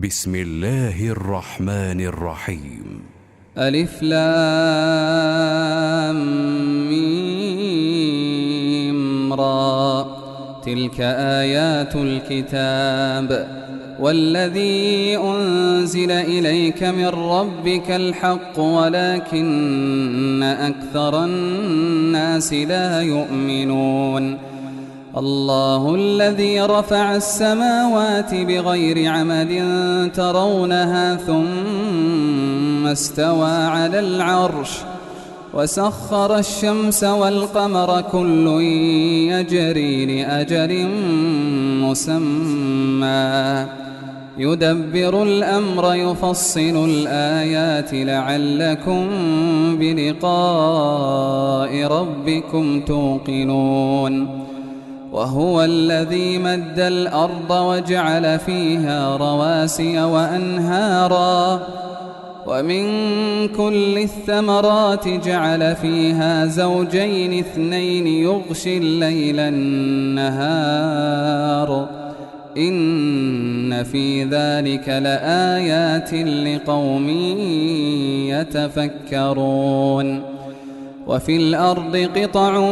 بسم الله الرحمن الرحيم. ألف لام ميم را، تلك آيات الكتاب والذي أنزل إليك من ربك الحق ولكن أكثر الناس لا يؤمنون. الله الذي رفع السماوات بغير عمد ترونها ثم استوى على العرش وسخر الشمس والقمر كل يجري لأجل مسمى يدبر الأمر يفصل الآيات لعلكم بلقاء ربكم توقنون. وهو الذي مد الأرض وجعل فيها رواسي وأنهارا ومن كل الثمرات جعل فيها زوجين اثنين يغشي الليل النهار إن في ذلك لآيات لقوم يتفكرون. وفي الأرض قطع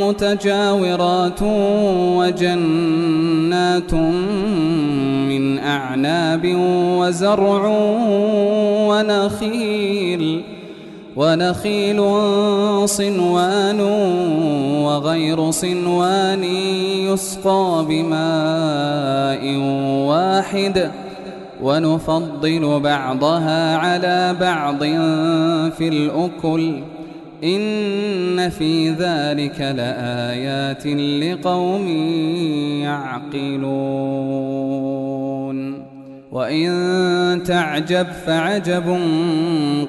متجاورات وجنات من أعناب وزرع ونخيل صنوان وغير صنوان يسقى بماء واحد ونفضل بعضها على بعض في الأكل إن في ذلك لآيات لقوم يعقلون. وإن تعجب فعجب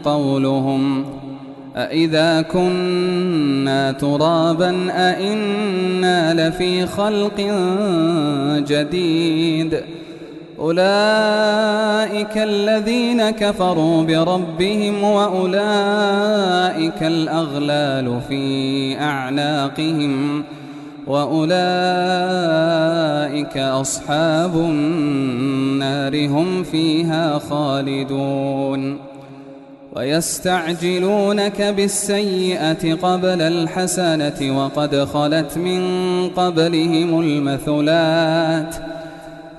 قولهم أإذا كنا ترابا أإنا لفي خلق جديد أولئك الذين كفروا بربهم وأولئك الأغلال في أعناقهم وأولئك أصحاب النار هم فيها خالدون. ويستعجلونك بالسيئة قبل الحسنة وقد خلت من قبلهم المثلات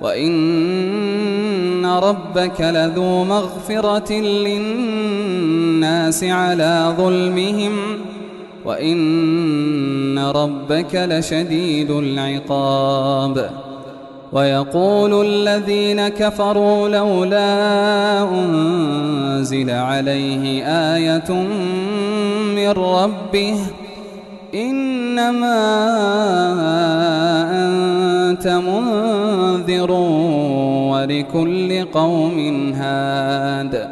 وإن ربك لذو مغفرة للناس على ظلمهم وإن ربك لشديد العقاب. ويقول الذين كفروا لولا أنزل عليه آية من ربه إنما أنت منذر ولكل قوم هاد.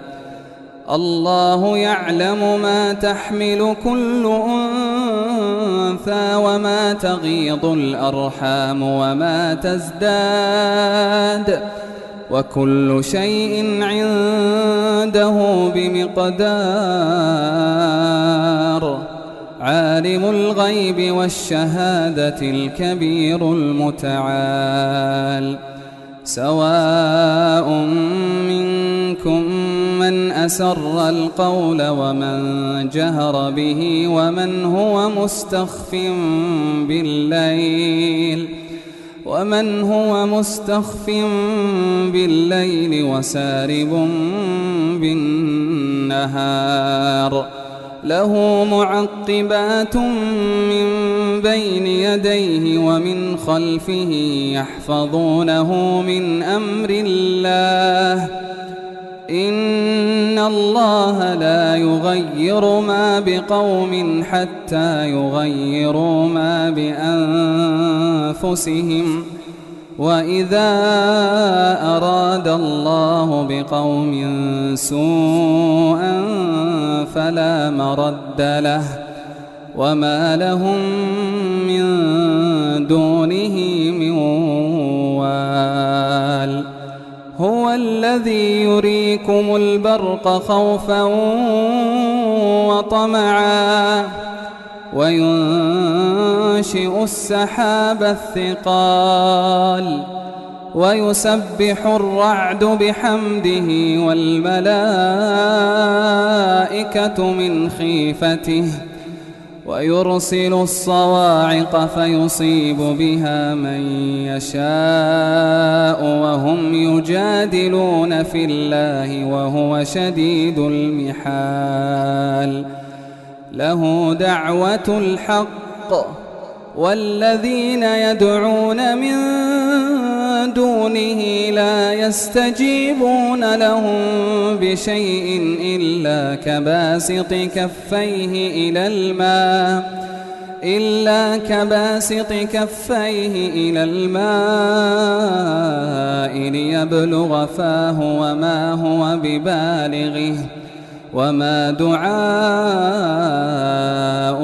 الله يعلم ما تحمل كل أنثى وما تغيض الأرحام وما تزداد وكل شيء عنده بمقدار. عالم الغيب والشهادة الكبير المتعال. سواء منكم من أسر القول ومن جهر به ومن هو مستخف بالليل وسارب بالنهار له معقبات من بين يديه ومن خلفه يحفظونه من أمر الله إن الله لا يغير ما بقوم حتى يغيروا ما بأنفسهم وإذا أراد الله بقوم سوءا فلا مرد له وما لهم من دونه من وال. هو الذي يريكم البرق خوفا وطمعا وينشئ السحاب الثقال ويسبح الرعد بحمده والملائكة من خيفته ويرسل الصواعق فيصيب بها من يشاء وهم يجادلون في الله وهو شديد المحال له دعوة الحق والذين يدعون من دونه لا يستجيبون لهم بشيء إلا كباسط كفيه إلى الماء ليبلغ فاه وما هو ببالغه وما دعاء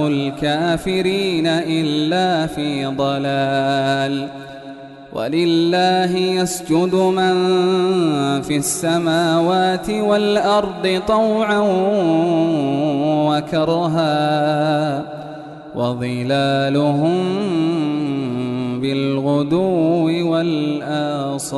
الكافرين إلا في ضلال ولله يسجد من في السماوات والأرض طوعا وكرها وظلالهم بالغدو والآصال.